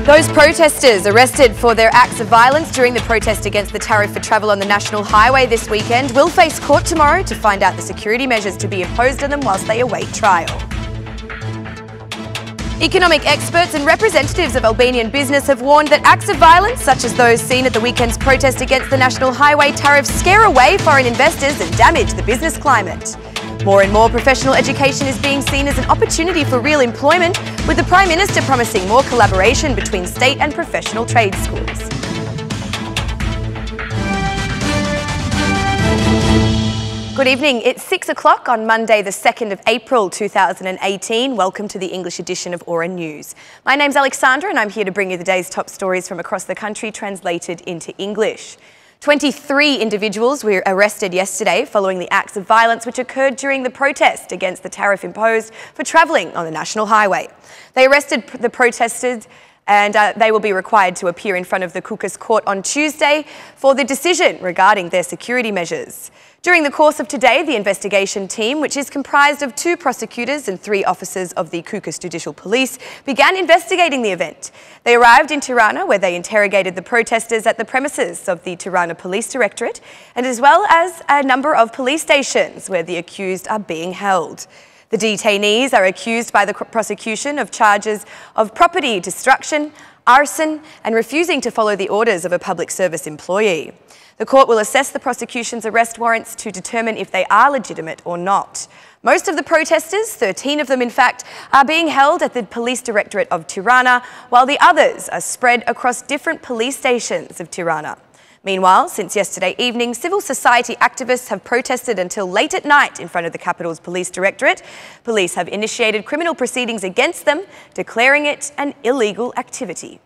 Those protesters arrested for their acts of violence during the protest against the tariff for travel on the National Highway this weekend will face court tomorrow to find out the security measures to be imposed on them whilst they await trial. Economic experts and representatives of Albanian business have warned that acts of violence, such as those seen at the weekend's protest against the National Highway tariff, scare away foreign investors and damage the business climate. More and more professional education is being seen as an opportunity for real employment, with the Prime Minister promising more collaboration between state and professional trade schools. Good evening. It's 6 o'clock on Monday, the 2nd of April 2018. Welcome to the English edition of Aura News. My name's Alexandra and I'm here to bring you the day's top stories from across the country translated into English. 23 individuals were arrested yesterday following the acts of violence which occurred during the protest against the tariff imposed for travelling on the National Highway. They arrested the protesters and they will be required to appear in front of the Kukas court on Tuesday for the decision regarding their security measures. During the course of today, the investigation team, which is comprised of 2 prosecutors and 3 officers of the Kukas Judicial Police, began investigating the event. They arrived in Tirana, where they interrogated the protesters at the premises of the Tirana Police Directorate, and as well as a number of police stations where the accused are being held. The detainees are accused by the prosecution of charges of property destruction, arson, and refusing to follow the orders of a public service employee. The court will assess the prosecution's arrest warrants to determine if they are legitimate or not. Most of the protesters, 13 of them in fact, are being held at the Police Directorate of Tirana, while the others are spread across different police stations of Tirana. Meanwhile, since yesterday evening, civil society activists have protested until late at night in front of the capital's Police Directorate. Police have initiated criminal proceedings against them, declaring it an illegal activity.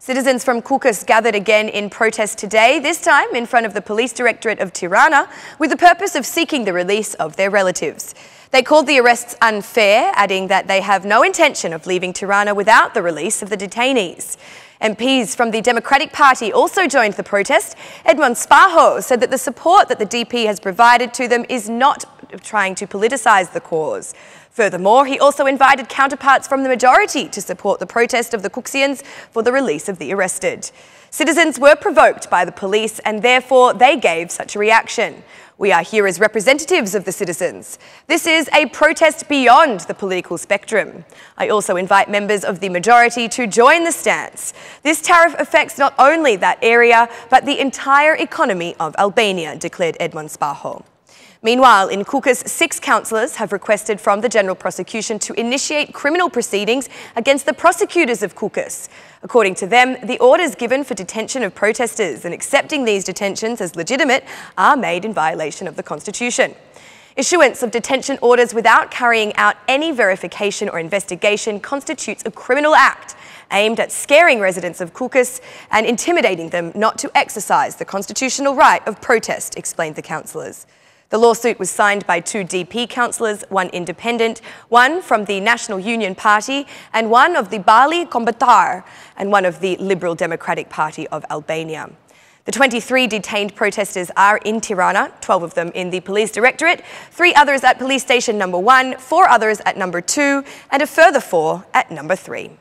Citizens from Kukas gathered again in protest today, this time in front of the Police Directorate of Tirana, with the purpose of seeking the release of their relatives. They called the arrests unfair, adding that they have no intention of leaving Tirana without the release of the detainees. MPs from the Democratic Party also joined the protest. Edmond Spaho said that the support that the DP has provided to them is not trying to politicise the cause. Furthermore, he also invited counterparts from the majority to support the protest of the Kuksians for the release of the arrested. Citizens were provoked by the police and therefore they gave such a reaction. We are here as representatives of the citizens. This is a protest beyond the political spectrum. I also invite members of the majority to join the stance. This tariff affects not only that area, but the entire economy of Albania, declared Edmond Spaho. Meanwhile, in Kukas, 6 councillors have requested from the General Prosecution to initiate criminal proceedings against the prosecutors of Kukas. According to them, the orders given for detention of protesters and accepting these detentions as legitimate are made in violation of the Constitution. Issuance of detention orders without carrying out any verification or investigation constitutes a criminal act aimed at scaring residents of Kukas and intimidating them not to exercise the constitutional right of protest, explained the councillors. The lawsuit was signed by 2 DP councillors, 1 independent, 1 from the National Union Party and 1 of the Bali Kombatar and 1 of the Liberal Democratic Party of Albania. The 23 detained protesters are in Tirana, 12 of them in the Police Directorate, 3 others at Police Station number 1, 4 others at number 2 and a further 4 at number 3.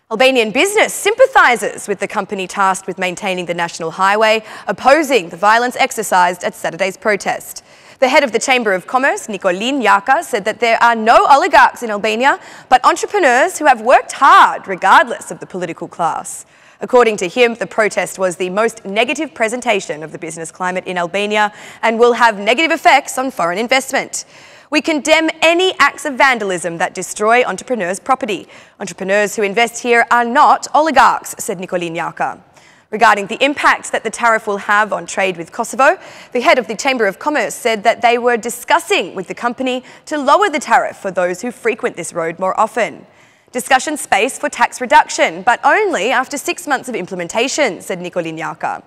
Albanian business sympathises with the company tasked with maintaining the National Highway, opposing the violence exercised at Saturday's protest. The head of the Chamber of Commerce, Nikolin Jaka, said that there are no oligarchs in Albania, but entrepreneurs who have worked hard regardless of the political class. According to him, the protest was the most negative presentation of the business climate in Albania and will have negative effects on foreign investment. We condemn any acts of vandalism that destroy entrepreneurs' property. Entrepreneurs who invest here are not oligarchs, said Nikolin Jaka. Regarding the impact that the tariff will have on trade with Kosovo, the head of the Chamber of Commerce said that they were discussing with the company to lower the tariff for those who frequent this road more often. Discussion space for tax reduction, but only after 6 months of implementation, said Nikolin Jaka.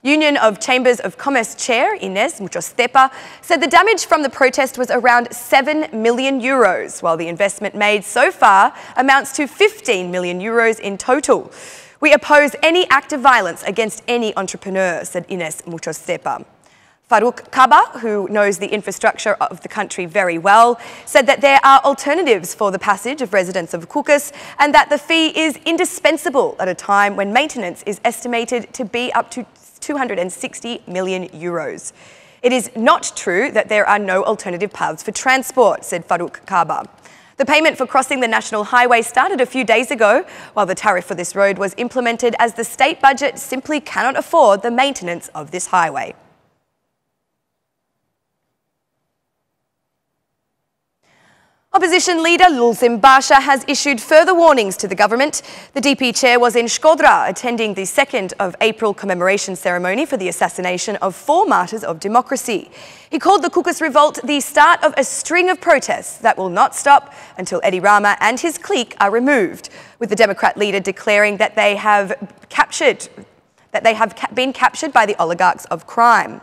Union of Chambers of Commerce Chair, Ines Muchostepa, said the damage from the protest was around 7 million euros, while the investment made so far amounts to 15 million euros in total. We oppose any act of violence against any entrepreneur, said Ines Muchostepa. Faruk Kaba, who knows the infrastructure of the country very well, said that there are alternatives for the passage of residents of Kukus and that the fee is indispensable at a time when maintenance is estimated to be up to 260 million euros. It is not true that there are no alternative paths for transport, said Faruk Kaba. The payment for crossing the national highway started a few days ago, while the tariff for this road was implemented as the state budget simply cannot afford the maintenance of this highway. Opposition leader Lulzim Basha has issued further warnings to the government. The DP chair was in Shkodra attending the 2nd of April commemoration ceremony for the assassination of 4 martyrs of democracy. He called the Kukus revolt the start of a string of protests that will not stop until Edi Rama and his clique are removed, with the Democrat leader declaring that they have been captured by the oligarchs of crime.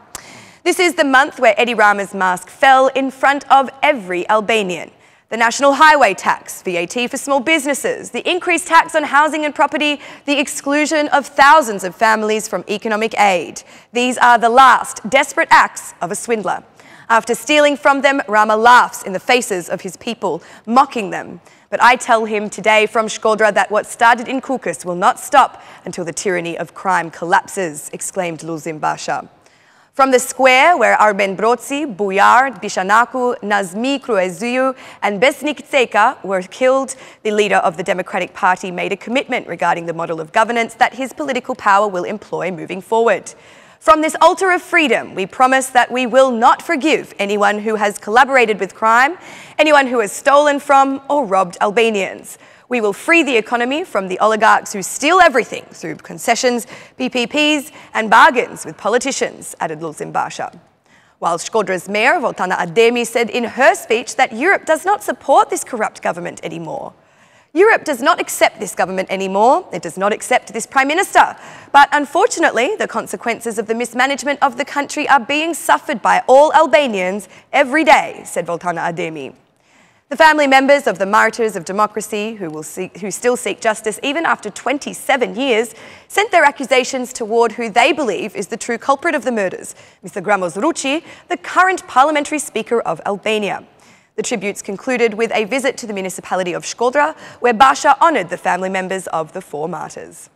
This is the month where Edi Rama's mask fell in front of every Albanian. The national highway tax, VAT for small businesses, the increased tax on housing and property, the exclusion of thousands of families from economic aid. These are the last desperate acts of a swindler. After stealing from them, Rama laughs in the faces of his people, mocking them. But I tell him today from Shkodra that what started in Kukus will not stop until the tyranny of crime collapses, exclaimed Lulzim Basha. From the square where Arben Broci, Bujar, Bishanaku, Nazmi Kruezuyu and Besnik Tseka were killed, the leader of the Democratic Party made a commitment regarding the model of governance that his political power will employ moving forward. From this altar of freedom, we promise that we will not forgive anyone who has collaborated with crime, anyone who has stolen from or robbed Albanians. We will free the economy from the oligarchs who steal everything through concessions, PPPs and bargains with politicians, added Lulzim Basha. While Shkodra's mayor, Voltana Ademi, said in her speech that Europe does not support this corrupt government anymore. Europe does not accept this government anymore. It does not accept this Prime Minister. But unfortunately, the consequences of the mismanagement of the country are being suffered by all Albanians every day, said Voltana Ademi. The family members of the martyrs of democracy, who still seek justice even after 27 years, sent their accusations toward who they believe is the true culprit of the murders, Mr. Gramos Ruci, the current parliamentary speaker of Albania. The tributes concluded with a visit to the municipality of Shkodra, where Basha honoured the family members of the 4 martyrs.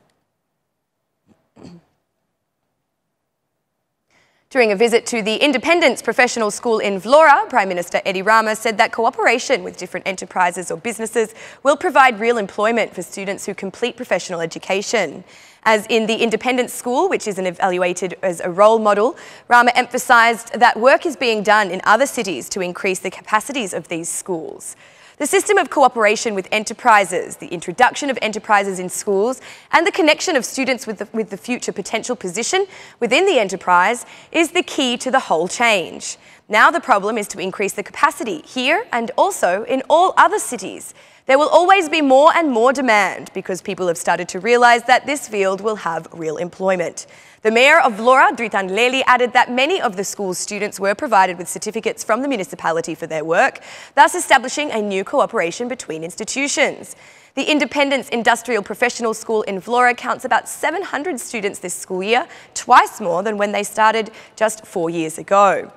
During a visit to the Independence Professional School in Vlora, Prime Minister Edi Rama said that cooperation with different enterprises or businesses will provide real employment for students who complete professional education. As in the Independence School, which is evaluated as a role model, Rama emphasised that work is being done in other cities to increase the capacities of these schools. The system of cooperation with enterprises, the introduction of enterprises in schools, and the connection of students with the future potential position within the enterprise is the key to the whole change. Now the problem is to increase the capacity here and also in all other cities. There will always be more and more demand because people have started to realise that this field will have real employment. The mayor of Vlora, Dritan Leli, added that many of the school's students were provided with certificates from the municipality for their work, thus establishing a new cooperation between institutions. The Independence Industrial Professional School in Vlora counts about 700 students this school year, twice more than when they started just 4 years ago.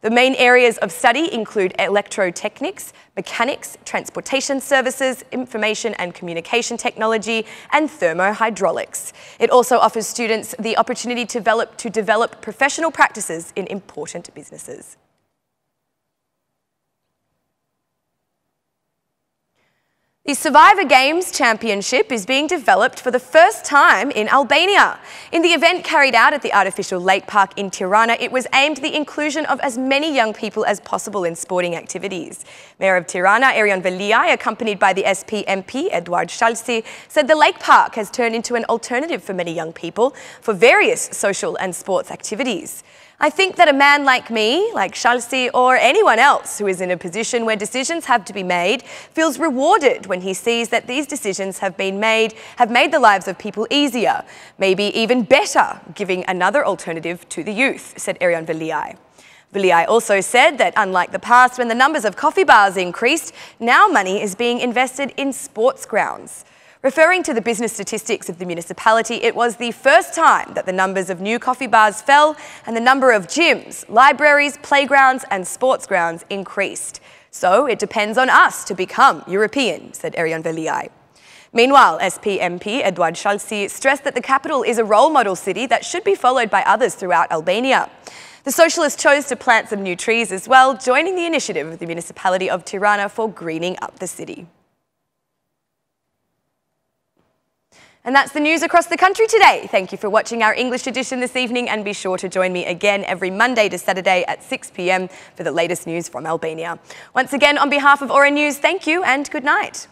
The main areas of study include electrotechnics, mechanics, transportation services, information and communication technology, and thermohydraulics. It also offers students the opportunity to develop professional practices in important businesses. The Survivor Games Championship is being developed for the first time in Albania. In the event carried out at the artificial lake park in Tirana, it was aimed at the inclusion of as many young people as possible in sporting activities. Mayor of Tirana, Erion Veliaj, accompanied by the SP MP, Eduard Shalsi, said the lake park has turned into an alternative for many young people for various social and sports activities. I think that a man like me, like Shalsi, or anyone else who is in a position where decisions have to be made, feels rewarded when he sees that these decisions have made the lives of people easier, maybe even better, giving another alternative to the youth, said Erion Veliaj. Veliaj also said that unlike the past when the numbers of coffee bars increased, now money is being invested in sports grounds. Referring to the business statistics of the municipality, it was the first time that the numbers of new coffee bars fell and the number of gyms, libraries, playgrounds and sports grounds increased. So it depends on us to become European, said Erion Veliai. Meanwhile, SP MP Eduard Schalzi stressed that the capital is a role model city that should be followed by others throughout Albania. The socialist chose to plant some new trees as well, joining the initiative of the municipality of Tirana for greening up the city. And that's the news across the country today. Thank you for watching our English edition this evening, and be sure to join me again every Monday to Saturday at 6 p.m. for the latest news from Albania. Once again, on behalf of Aura News, thank you and good night.